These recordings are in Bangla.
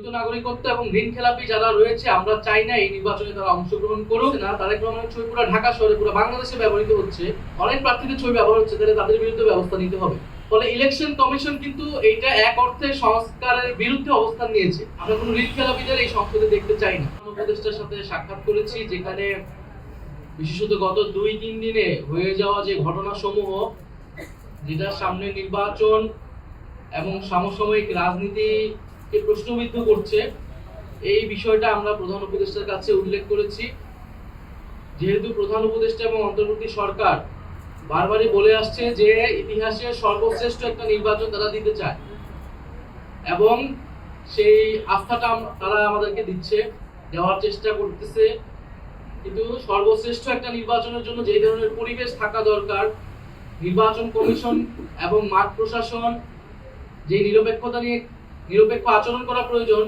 দ্বৈত নাগরিকত্ব এবং ঋণ খেলাপি যারা রয়েছে আমরা চাই না এই নির্বাচনে তারা অংশগ্রহণ করুক না। তারেক রহমানের ছবি পুরো ঢাকা শহরে পুরো বাংলাদেশে ব্যবহৃত হচ্ছে, অনেক প্রার্থীদের ছবি ব্যবহার হচ্ছে, তাহলে তাদের বিরুদ্ধে ব্যবস্থা নিতে হবে। ফলে ইলেকশন কমিশন কিন্তু এইটা এক অর্থে সংস্কারের বিরুদ্ধে অবস্থান নিয়েছে। আমরা কোনো ঋণ খেলাপিদের এই সংসদে দেখতে চাই না। উপদেষ্টার সাথে সাক্ষাৎ করেছি, যেখানে বিশেষত গত 2-3 দিনে হয়ে যাওয়া যে ঘটনাসমূহ, যেটা সামনে নির্বাচন এবং সমসাময়িক রাজনীতিকে প্রশ্নবিদ্ধ করছে, এই বিষয়টা আমরা প্রধান উপদেষ্টার কাছে উল্লেখ করেছি। যেহেতু প্রধান উপদেষ্টা এবং অন্তর্বর্তী সরকার বারবারই বলে আসছে যে ইতিহাসের সর্বশ্রেষ্ঠ একটা নির্বাচন তারা দিতে চায় এবং সেই আস্থাটা তারা আমাদেরকে দিচ্ছে, দেওয়ার চেষ্টা করতেছে। কিন্তু সর্বশ্রেষ্ঠ একটা নির্বাচনের জন্য যে ধরনের পরিবেশ থাকা দরকার, নির্বাচন কমিশন এবং মাঠ প্রশাসন যে নিরপেক্ষতা নিয়ে নিরপেক্ষ আচরণ করা প্রয়োজন,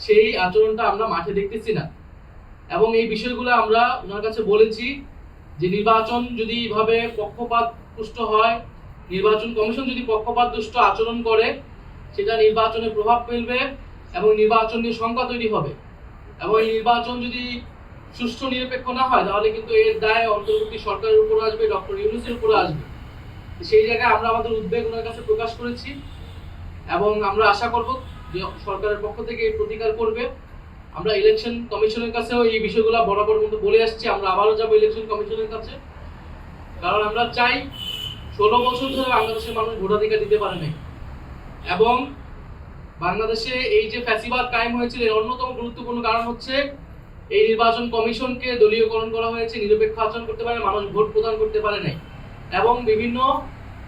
সেই আচরণটা আমরা মাঠে দেখতেছি না। এবং এই বিষয়গুলো আমরা ওনার কাছে বলেছি যে নির্বাচন যদি এইভাবে পক্ষপাতদুষ্ট হয়, নির্বাচন কমিশন যদি পক্ষপাতদুষ্ট আচরণ করে, সেটা নির্বাচনে প্রভাব ফেলবে এবং নির্বাচন নিয়ে শঙ্কা তৈরি হবে। এবং এই নির্বাচন যদি সুষ্ঠু নিরপেক্ষ না হয়, তাহলে কিন্তু এর দায় অন্তর্বর্তী সরকারের উপর আসবে, ডক্টর ইউনূসের উপর আসবে। সেই জায়গায় আমরা আমাদের উদ্বেগ ওনার কাছে প্রকাশ করেছি এবং আমরা আশা করব যে সরকারের পক্ষ থেকে এই প্রতিকার করবে। আমরা ইলেকশন কমিশনের কাছেও এই বিষয়গুলো বরাবর মতো বলে আসছি, আমরা আবারও যাবো ইলেকশন কমিশনের কাছে, কারণ আমরা চাই 16 বছর ধরে বাংলাদেশের মানুষ ভোটাধিকার দিতে পারে নাই এবং বাংলাদেশে এই যে ফ্যাসিবাদ কায়েম হয়েছিল এর অন্যতম গুরুত্বপূর্ণ কারণ হচ্ছে এই নির্বাচন কমিশনকে দলীয়করণ করা হয়েছে, নিরপেক্ষ আচরণ করতে পারে, মানুষ ভোট প্রদান করতে পারে নাই এবং বিভিন্ন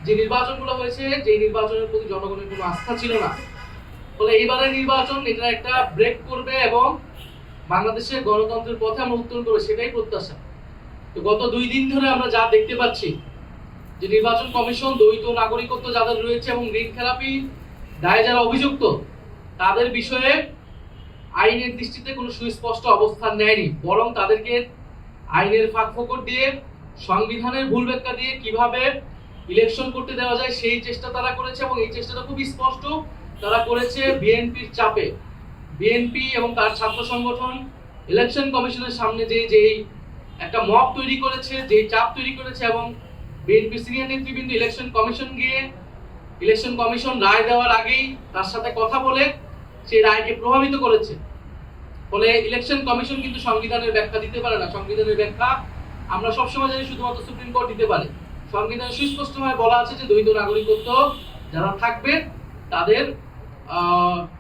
যে নির্বাচনগুলো হয়েছে, যে নির্বাচনের প্রতি জনগণের কোনো আস্থা ছিল না। ফলে এইবারের নির্বাচন এটা একটা ব্রেক করবে এবং বাংলাদেশের গণতন্ত্রের পথে আমরা উত্তরণ করবো, সেটাই প্রত্যাশা। তো গত 2 দিন ধরে আমরা যা দেখতে পাচ্ছি যে নির্বাচন কমিশন দ্বৈত নাগরিকত্ব যাদের রয়েছে এবং ঋণ খেলাপি দায়ে যারা অভিযুক্ত, তাদের বিষয়ে আইনের দৃষ্টিতে কোনো সুস্পষ্ট অবস্থান নেয়নি, বরং তাদেরকে আইনের ফাঁকফোকর দিয়ে, সংবিধানের ভুল ব্যাখ্যা দিয়ে কিভাবে ইলেকশন করতে দেওয়া যায় সেই চেষ্টা তারা করেছে। এবং এই চেষ্টাটা খুব স্পষ্ট, তারা করেছে বিএনপির চাপে। বিএনপি এবং তার ছাত্র সংগঠন ইলেকশন কমিশনের সামনে যে একটা মব তৈরি করেছে, যে চাপ তৈরি করেছে, এবং বিএনপি সিনিয়র নেতৃবৃন্দ ইলেকশন কমিশন গিয়ে ইলেকশন কমিশন রায় দেওয়ার আগেই তার সাথে কথা বলে সেই রায়কে প্রভাবিত করেছে। ফলে ইলেকশন কমিশন কিন্তু সংবিধানের ব্যাখ্যা দিতে পারে না। সংবিধানের ব্যাখ্যা আমরা সবসময় জানি শুধুমাত্র সুপ্রিম কোর্ট দিতে পারে। সংবিধানে সুস্পষ্টভাবে বলা আছে যে দ্বৈত নাগরিকত্ব যারা থাকবে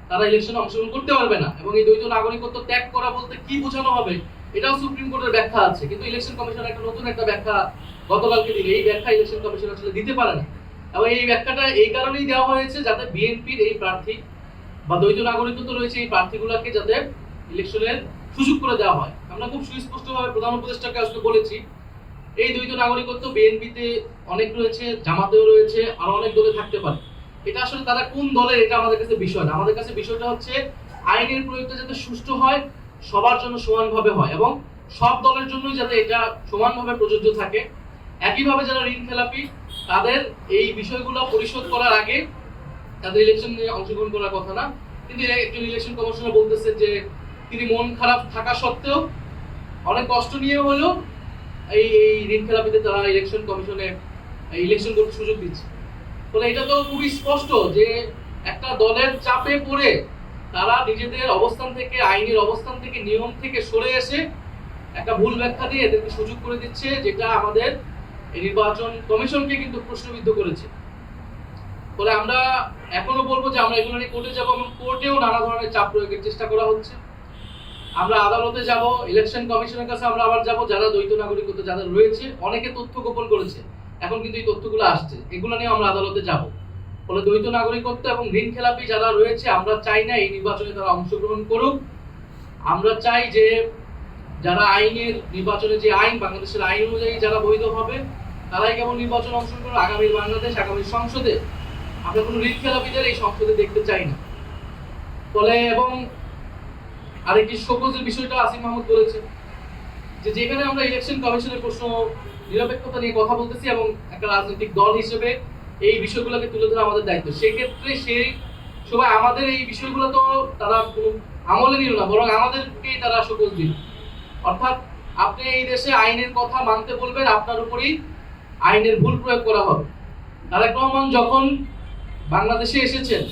তারা ইলেকশনে অংশগ্রহণ করতে পারবে না, এবং এই দ্বৈত নাগরিকত্ব ত্যাগ করা বলতে কি বোঝানো হবে এটাও সুপ্রিম কোর্টের ব্যাখ্যা আছে। কিন্তু ইলেকশন কমিশন একটা নতুন একটা ব্যাখ্যা গতকালকে দিলে, এই ব্যাখ্যা ইলেকশন কমিশন আসলে দিতে পারে না। এবং এই ব্যাখ্যাটা এই কারণেই দেওয়া হয়েছে যাতে বিএনপির এই প্রার্থী বা দ্বৈত নাগরিকত্ব রয়েছে এই প্রার্থীগুলোকে যাতে ইলেকশনের সুযোগ করে দেওয়া হয়। আমরা খুব সুস্পষ্টভাবে প্রধান উপদেষ্টাকে আসলে বলেছি এই দ্বৈত নাগরিকত্ব বিএনপিতে অনেক রয়েছে, জামাতেও রয়েছে, আরো অনেক দলে থাকতে পারে। এটা আসলে তারা কোন দলের এটা আমাদের কাছে বিষয় না। আমাদের কাছে বিষয়টা হচ্ছে আইনের প্রয়োগটা যাতে সুষ্ঠু হয়, সবার জন্য সমানভাবে হয় এবং সব দলের জন্যই যাতে এটা সমানভাবে প্রযোজ্য থাকে। একইভাবে যারা ঋণ খেলাপি, তাদের এই বিষয়গুলো পরিশোধ করার আগে তাদের ইলেকশনে অংশগ্রহণ করার কথা না। কিন্তু একজন ইলেকশন কমিশনার বলতেছেন যে তিনি মন খারাপ থাকা সত্ত্বেও অনেক কষ্ট নিয়ে হলেও এই ঋণ খেলাপিতে তারা ইলেকশন কমিশনে ইলেকশন করতে সুযোগ দিচ্ছে। ফলে এটা তো খুবই স্পষ্ট যে একটা দলের চাপে পড়ে তারা নিজেদের অবস্থান থেকে, আইনের অবস্থান থেকে, নিয়ম থেকে সরে এসে একটা ভুল ব্যাখ্যা দিয়ে এদেরকে সুযোগ করে দিচ্ছে, যেটা আমাদের নির্বাচন কমিশনকে কিন্তু প্রশ্নবিদ্ধ করেছে। ফলে আমরা এখনো বলবো যে আমরা এগুলো নিয়ে কোর্টে যাবো এবং কোর্টেও নানা ধরনের চাপ প্রয়োগের চেষ্টা করা হচ্ছে। আমরা আদালতে যাব, ইলেকশন কমিশনের কাছে আমরা আবার যাব, যারা দ্বৈত নাগরিকত্ব যাদের রয়েছে, অনেকে তথ্য গোপন করেছে, এখন কিন্তু এই তথ্যগুলো আসছে, এগুলো নিয়ে আমরা আদালতে যাব। ফলে দ্বৈত নাগরিকত্ব এবং ঋণ খেলাপি যারা রয়েছে আমরা চাই না এই নির্বাচনে তারা অংশগ্রহণ করুক। আমরা চাই যে যারা আইনের নির্বাচনে যে আইন, বাংলাদেশের আইন অনুযায়ী যারা বৈধ হবে তারাই কেবল নির্বাচনে অংশগ্রহণ করুক। আগামীর বাংলাদেশ, আগামী সংসদে আমরা কোনো ঋণ খেলাপিদের এই সংসদে দেখতে চাই না। ফলে এবং আরেকটি শোকজের বিষয়টা আসিফ মাহমুদ বলেছেন যে যেখানে আমরা ইলেকশন কমিশনের প্রশ্ন নিরপেক্ষতা নিয়ে কথা বলতেছি এবং একটা রাজনৈতিক দল হিসেবে এই বিষয়গুলোকে তুলে ধরা আমাদের দায়িত্ব, সেক্ষেত্রে সেই সবাই আমাদের এই বিষয়গুলো তো তারা কোনো আমলে নিল না, বরং আমাদেরকেই তারা সকোজ দিল। অর্থাৎ আপনি এই দেশে আইনের কথা মানতে বলবেন, আপনার উপরই আইনের ভুল প্রয়োগ করা হবে। তারেক রহমান যখন বাংলাদেশে এসেছেন,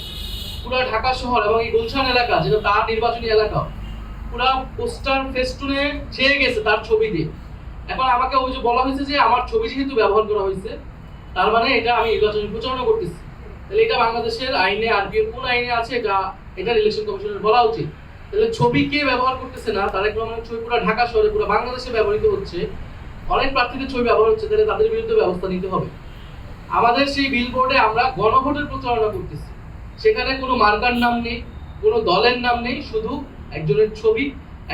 পুরো ঢাকা শহর এবং এই গুলশান এলাকা, যেটা তার নির্বাচনী এলাকা, পুরো পোস্টার ফেস্টুনে ছেয়ে গেছে তার ছবি দিয়ে। এখন আমাকে ওই যে বলা হয়েছে যে আমার ছবি যেহেতু ব্যবহার করা হয়েছে, তার মানে এটা আমি নির্বাচনী প্রচারণা করতেছি। তাহলে এটা বাংলাদেশের আইনে, আরপিএর কোন আইনে আছে এটা ইলেকশন কমিশনের বলা উচিত। তাহলে ছবি কে ব্যবহার করতেছে না, তারেক রহমানের ছবি পুরো ঢাকা শহরে, পুরো বাংলাদেশে ব্যবহৃত হচ্ছে, অনেক প্রার্থীদের ছবি ব্যবহার হচ্ছে, তাহলে তাদের বিরুদ্ধে ব্যবস্থা নিতে হবে। আমাদের সেই বিলবোর্ডে আমরা গণভোটের প্রচারণা করতেছি, সেখানে কোনো মার্কার নাম নেই, কোনো দলের নাম নেই, শুধু একজনের ছবি।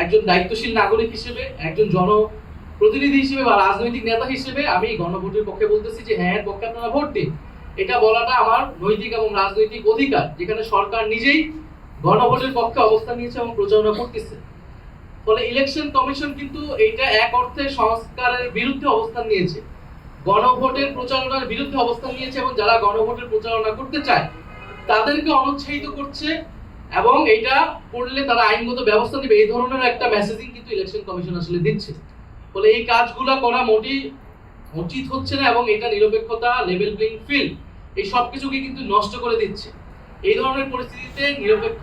একজন দায়িত্বশীল নাগরিক হিসেবে, একজন জনপ্রতিনিধি হিসেবে বা রাজনৈতিক নেতা হিসেবে আমি গণভোটের পক্ষে বলতেছি যে হ্যাঁ, পক্ষে আপনারা ভোট দিন। এটা বলাটা আমার নৈতিক এবং রাজনৈতিক অধিকার, যেখানে সরকার নিজেই গণভোটের পক্ষে অবস্থান নিয়েছে এবং প্রচারণা করতেছে। ফলে ইলেকশন কমিশন কিন্তু এইটা এক অর্থে সংস্কারের বিরুদ্ধে অবস্থান নিয়েছে, গণভোটের প্রচারণার বিরুদ্ধে অবস্থান নিয়েছে, এবং যারা গণভোটের প্রচারণা করতে চায় তাদেরকে অনুৎসাহিত করছে, এবং এইটা করলে তারা আইনগত ব্যবস্থা নেবে, এই ধরনের একটা মেসেজিং কিন্তু ইলেকশন কমিশন আসলে দিচ্ছে। ফলে এই কাজগুলো করা মোটেই উচিত হচ্ছে না, এবং এটা নিরপেক্ষতা, লেভেল প্লেইং ফিল্ড, এই সব কিছুকে কিন্তু নষ্ট করে দিচ্ছে। এই ধরনের পরিস্থিতিতে নিরপেক্ষ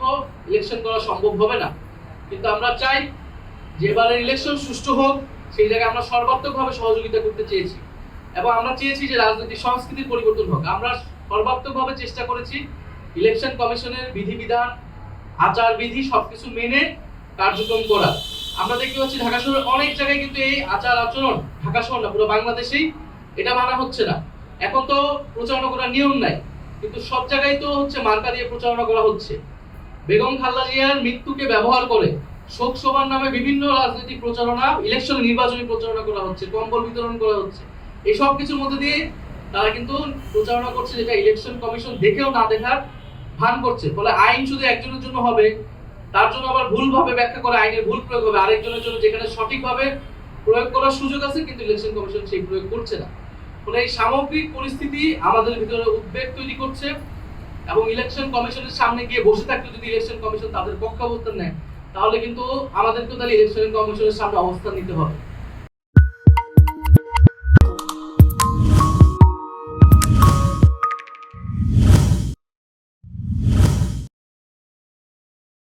ইলেকশন করা সম্ভব হবে না। কিন্তু আমরা চাই যে এবারের ইলেকশন সুষ্ঠু হোক, সেই জায়গায় আমরা সর্বাত্মকভাবে সহযোগিতা করতে চেয়েছি, এবং আমরা চেয়েছি যে রাজনৈতিক সংস্কৃতির পরিবর্তন হোক। আমরা সর্বাত্মকভাবে চেষ্টা করেছি ইলেকশন কমিশনের বিধিবিধান, আচার বিধি সবকিছু মেনে কার্যক্রম করা। আমরা দেখতে পাচ্ছি ঢাকা শহরের অনেক জায়গায় কিন্তু এই আচার আচরণ, ঢাকা শহর না পুরো বাংলাদেশেই এটা মানা হচ্ছে না। এখন তো প্রচারণা করার নিয়ম নাই, কিন্তু সব জায়গায় তো হচ্ছে মার্কা দিয়ে প্রচারণা করা হচ্ছে। বেগম খালেদা জিয়ার মৃত্যুকে ব্যবহার করে শোক সভার নামে বিভিন্ন রাজনৈতিক প্রচারণা, ইলেকশন নির্বাচনী প্রচারণা করা হচ্ছে, কম্বল বিতরণ করা হচ্ছে। এই সব কিছুর মধ্যে দিয়ে তারা কিন্তু প্রচারণা করছে, যেটা ইলেকশন কমিশন দেখেও না দেখার ভান করছে। ফলে আইন শুধু একজনের জন্য হবে, তার জন্য আবার ভুলভাবে ব্যাখ্যা করে আইনের ভুল প্রয়োগ হবে আরেকজনের জন্য, যেখানে সঠিকভাবে প্রয়োগ করার সুযোগ আছে কিন্তু ইলেকশন কমিশন সেই প্রয়োগ করছে না। ফলে এই সামগ্রিক পরিস্থিতি আমাদের ভিতরে উদ্বেগ তৈরি করছে, এবং ইলেকশন কমিশনের সামনে গিয়ে বসে থাকলে যদি ইলেকশন কমিশন তাদের পক্ষে অবস্থান নেয়, তাহলে কিন্তু আমাদেরকে তাহলে ইলেকশন কমিশনের সামনে অবস্থান নিতে হবে।